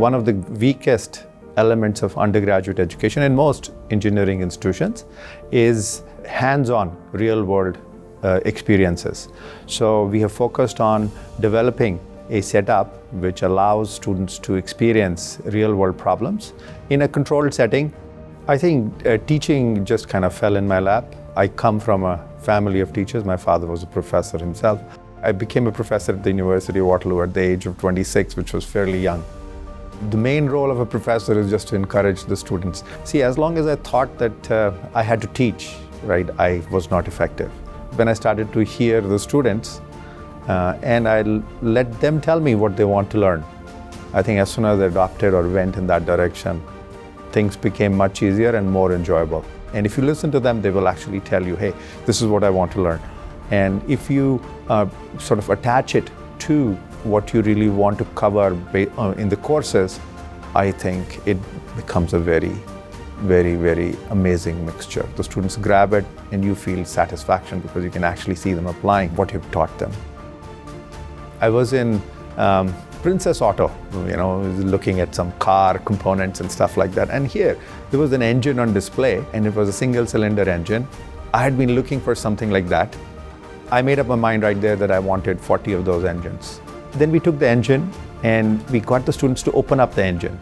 one of the weakest elements of undergraduate education in most engineering institutions is hands-on, real-world experiences. So we have focused on developing a setup which allows students to experience real-world problems in a controlled setting. I think teaching just kind of fell in my lap. I come from a family of teachers. My father was a professor himself. I became a professor at the University of Waterloo at the age of 26, which was fairly young. The main role of a professor is just to encourage the students. See, as long as I thought that I had to teach, right, I was not effective. When I started to hear the students and I let them tell me what they want to learn, I think as soon as I adopted or went in that direction, things became much easier and more enjoyable. And if you listen to them, they will actually tell you, hey, this is what I want to learn. And if you sort of attach it to what you really want to cover in the courses, I think it becomes a very, very, very amazing mixture. The students grab it and you feel satisfaction because you can actually see them applying what you've taught them. I was in Princess Auto, looking at some car components and stuff like that. And here, there was an engine on display and it was a single cylinder engine. I had been looking for something like that. I made up my mind right there that I wanted 40 of those engines. Then we took the engine and we got the students to open up the engine.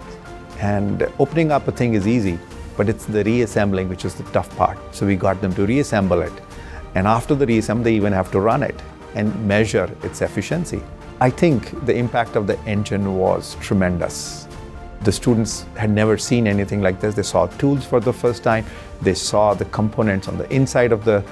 And opening up a thing is easy, but it's the reassembling which is the tough part. So we got them to reassemble it. And after the reassembly, they even have to run it and measure its efficiency. I think the impact of the engine was tremendous. The students had never seen anything like this. They saw tools for the first time. They saw the components on the inside of the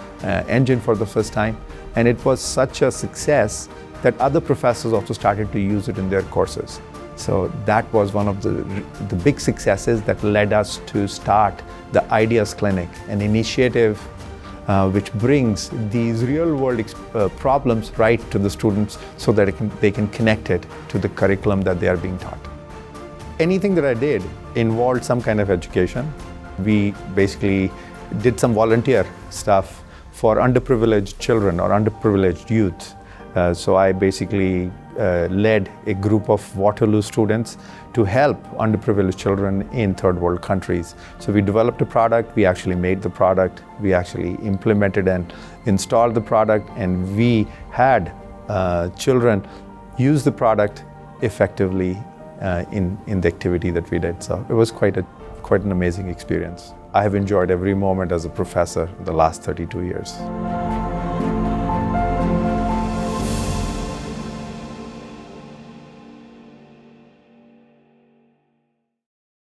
engine for the first time. And it was such a success that other professors also started to use it in their courses. So that was one of the big successes that led us to start the Ideas Clinic, an initiative which brings these real-world problems right to the students so that they can connect it to the curriculum that they are being taught. Anything that I did involved some kind of education. We basically did some volunteer stuff for underprivileged children or underprivileged youth. So I basically led a group of Waterloo students to help underprivileged children in third world countries. So we developed a product, we actually made the product, we actually implemented and installed the product, and we had children use the product effectively in the activity that we did. So it was quite an amazing experience. I have enjoyed every moment as a professor the last 32 years.